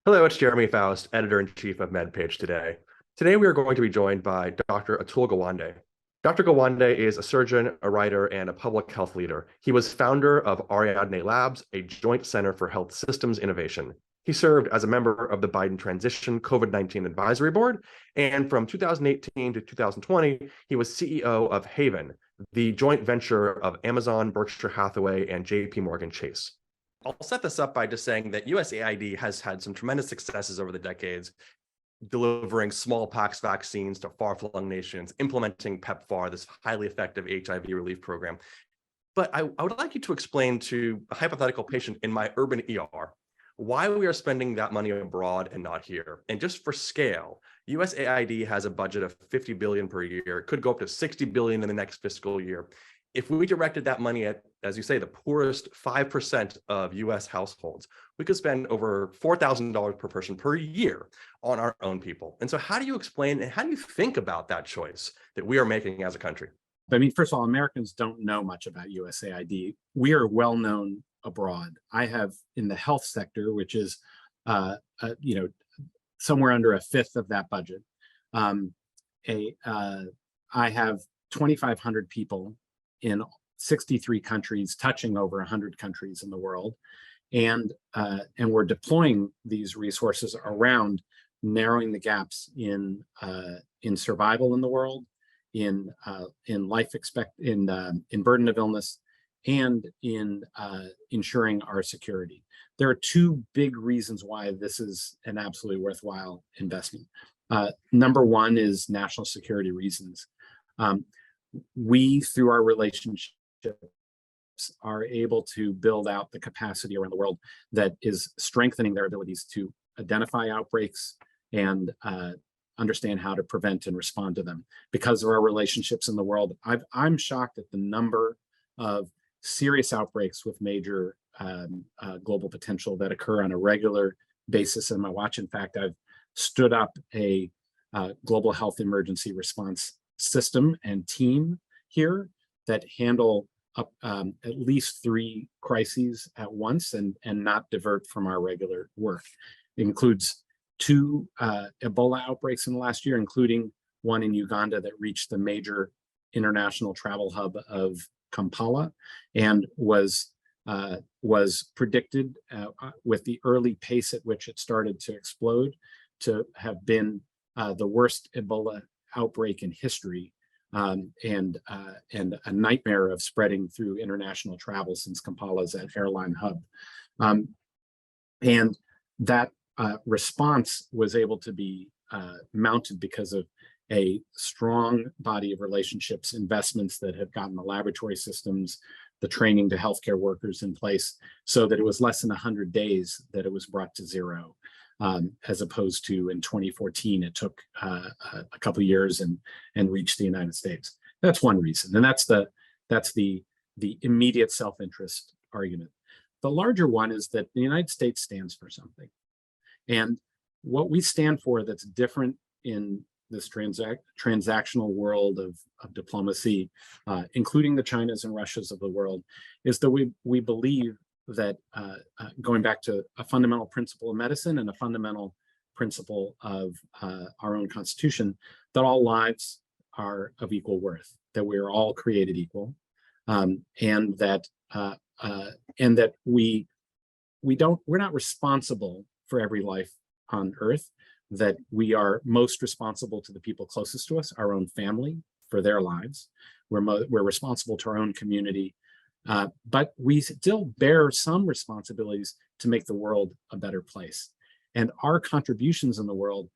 Hello, it's Jeremy Faust, Editor-in-Chief of MedPage Today. Today, we are going to be joined by Dr. Atul Gawande. Dr. Gawande is a surgeon, a writer, and a public health leader. He was founder of Ariadne Labs, a joint center for health systems innovation. He served as a member of the Biden Transition COVID-19 Advisory Board, and from 2018 to 2020, he was CEO of Haven, the joint venture of Amazon, Berkshire Hathaway, and JP Morgan Chase. I'll set this up by just saying that USAID has had some tremendous successes over the decades, delivering smallpox vaccines to far-flung nations, implementing PEPFAR, this highly effective HIV relief program. But I would like you to explain to a hypothetical patient in my urban ER why we are spending that money abroad and not here. And just for scale, USAID has a budget of $50 billion per year. It could go up to $60 billion in the next fiscal year. If we directed that money at, as you say, the poorest 5% of US households, we could spend over $4,000 per person per year on our own people. And so how do you explain and how do you think about that choice that we are making as a country? I mean, first of all, Americans don't know much about USAID. We are well known abroad. I have in the health sector, which is somewhere under a fifth of that budget. I have 2,500 people in 63 countries, touching over 100 countries in the world, and we're deploying these resources around narrowing the gaps in survival in the world, in burden of illness, and in ensuring our security. There are two big reasons why this is an absolutely worthwhile investment. Number one is national security reasons. We, through our relationships, are able to build out the capacity around the world that is strengthening their abilities to identify outbreaks and understand how to prevent and respond to them. Because of our relationships in the world, I'm shocked at the number of serious outbreaks with major global potential that occur on a regular basis in my watch. In fact, I've stood up a global health emergency response system and team here that handle up at least 3 crises at once and not divert from our regular work. It includes 2 Ebola outbreaks in the last year, including one in Uganda that reached the major international travel hub of Kampala and was predicted with the early pace at which it started to explode to have been the worst Ebola outbreak in history, and a nightmare of spreading through international travel since Kampala is an airline hub. And that response was able to be mounted because of a strong body of relationships, investments that have gotten the laboratory systems, the training to healthcare workers in place, so that it was less than 100 days that it was brought to zero. As opposed to in 2014, it took a couple of years and reached the United States. That's one reason, and that's the immediate self-interest argument. The larger one is that the United States stands for something, and what we stand for that's different in this transactional world of diplomacy, including the Chinas and Russias of the world, is that we believe that going back to a fundamental principle of medicine and a fundamental principle of our own Constitution, that all lives are of equal worth, that we are all created equal, and that we're not responsible for every life on Earth, that we are most responsible to the people closest to us, our own family, for their lives. We're responsible to our own community. But we still bear some responsibilities to make the world a better place. And our contributions in the world,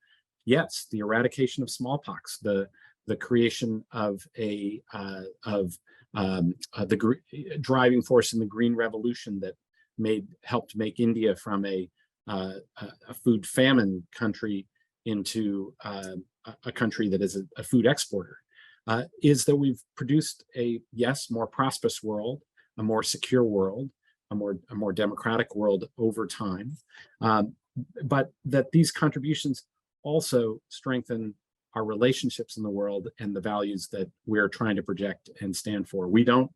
yes, the eradication of smallpox, the creation of the driving force in the Green Revolution that helped make India from a food famine country into a country that is a food exporter, is that we've produced a, yes, more prosperous world, a more secure world, a more democratic world over time, but that these contributions also strengthen our relationships in the world and the values that we're trying to project and stand for. We don't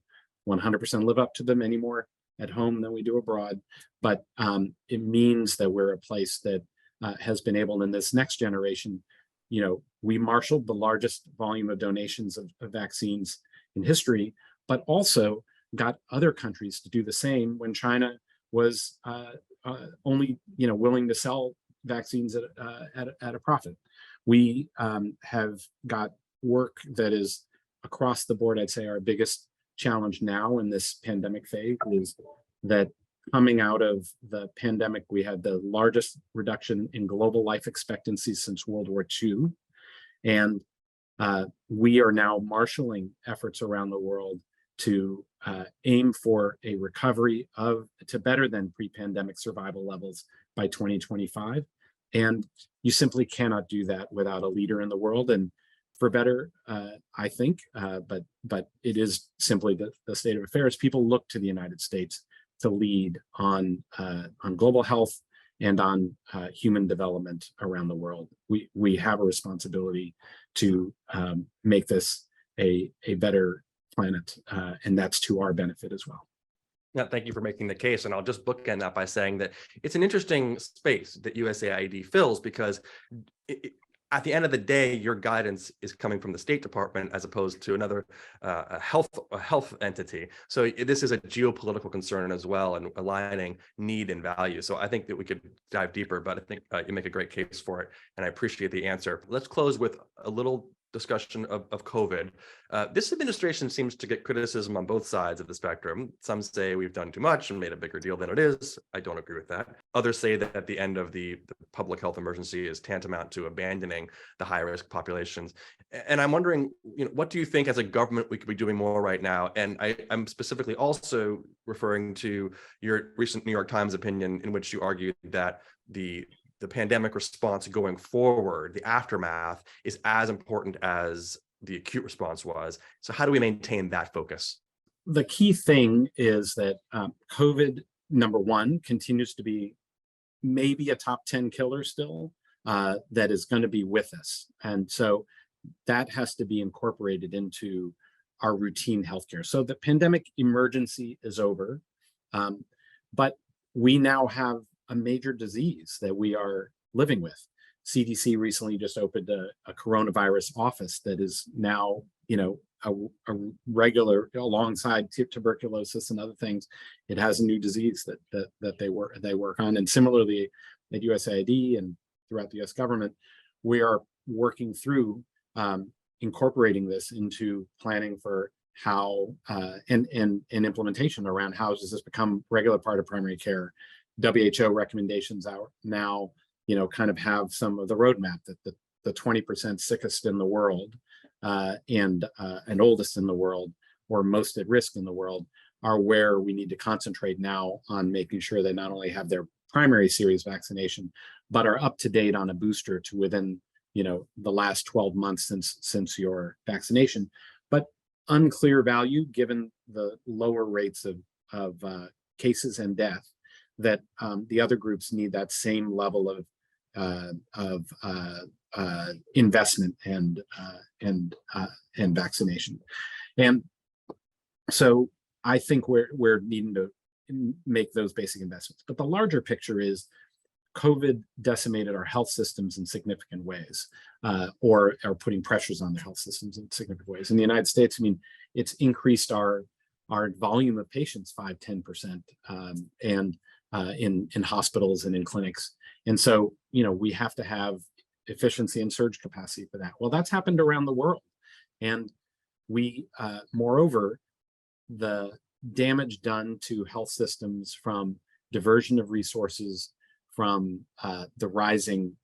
100% live up to them anymore at home than we do abroad, but it means that we're a place that has been able in this next generation. We marshaled the largest volume of donations of vaccines in history, but also got other countries to do the same when China was only willing to sell vaccines at a profit. We have got work that is across the board. I'd say our biggest challenge now in this pandemic phase is that coming out of the pandemic, we had the largest reduction in global life expectancy since World War II. And we are now marshaling efforts around the world to aim for a recovery to better than pre-pandemic survival levels by 2025. And you simply cannot do that without a leader in the world. And for better, I think, but it is simply the state of affairs. People look to the United States to lead on global health and on human development around the world. We have a responsibility to make this a better planet, and that's to our benefit as well. Yeah, thank you for making the case. And I'll just bookend that by saying that it's an interesting space that USAID fills, because at the end of the day, your guidance is coming from the State Department as opposed to another a health entity. So this is a geopolitical concern as well, and aligning need and value. So I think that we could dive deeper, but I think you make a great case for it, and I appreciate the answer. Let's close with a little discussion of COVID. This administration seems to get criticism on both sides of the spectrum. Some say we've done too much and made a bigger deal than it is. I don't agree with that. Others say that at the end of the public health emergency is tantamount to abandoning the high-risk populations. And I'm wondering, what do you think as a government we could be doing more right now? And I'm specifically also referring to your recent New York Times opinion, in which you argued that the pandemic response going forward, the aftermath, is as important as the acute response was. So how do we maintain that focus? The key thing is that COVID, number one, continues to be maybe a top 10 killer still, that is going to be with us. And so that has to be incorporated into our routine healthcare. So the pandemic emergency is over, but we now have a major disease that we are living with. CDC recently just opened a coronavirus office that is now, a regular, alongside tuberculosis and other things. It has a new disease that they work on. And similarly at USAID and throughout the US government, we are working through incorporating this into planning for how and implementation around how does this become regular part of primary care. WHO recommendations out now, kind of have some of the roadmap that the 20% sickest in the world and oldest in the world, or most at risk in the world, are where we need to concentrate now on making sure they not only have their primary series vaccination, but are up to date on a booster to within, the last 12 months since your vaccination. But unclear value, given the lower rates of cases and death, that the other groups need that same level of investment and vaccination. And so I think we're needing to make those basic investments. But the larger picture is COVID decimated our health systems in significant ways, or are putting pressures on the health systems in significant ways. In the United States, it's increased our volume of patients 5-10%, and in hospitals and in clinics. And so, we have to have efficiency and surge capacity for that. Well, that's happened around the world. And we, moreover, the damage done to health systems from diversion of resources, from the rising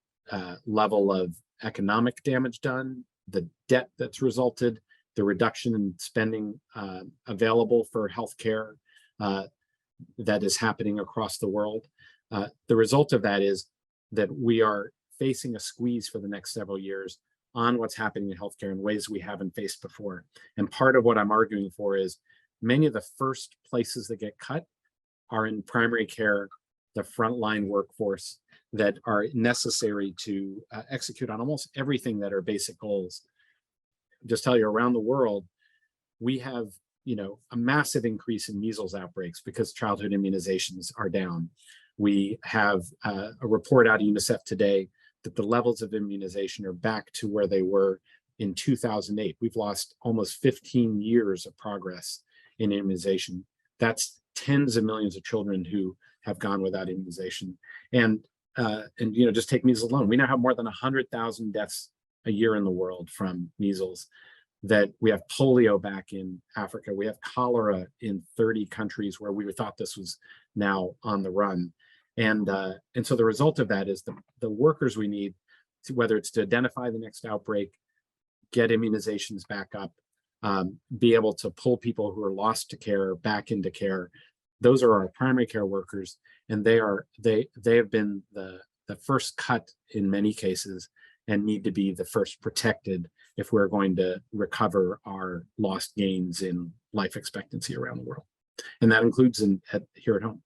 level of economic damage done, the debt that's resulted, the reduction in spending available for healthcare that is happening across the world. The result of that is that we are facing a squeeze for the next several years on what's happening in healthcare in ways we haven't faced before. And part of what I'm arguing for is many of the first places that get cut are in primary care, the frontline workforce that are necessary to execute on almost everything that are basic goals. Just tell you, around the world, we have a massive increase in measles outbreaks because childhood immunizations are down. We have a report out of UNICEF today that the levels of immunization are back to where they were in 2008. We've lost almost 15 years of progress in immunization. That's tens of millions of children who have gone without immunization. And just take measles alone. We now have more than 100,000 deaths a year in the world from measles. That we have polio back in Africa. We have cholera in 30 countries where we thought this was now on the run. And so the result of that is the workers we need, whether it's to identify the next outbreak, get immunizations back up, be able to pull people who are lost to care back into care. Those are our primary care workers, and they have been the first cut in many cases and need to be the first protected if we're going to recover our lost gains in life expectancy around the world. And that includes here at home.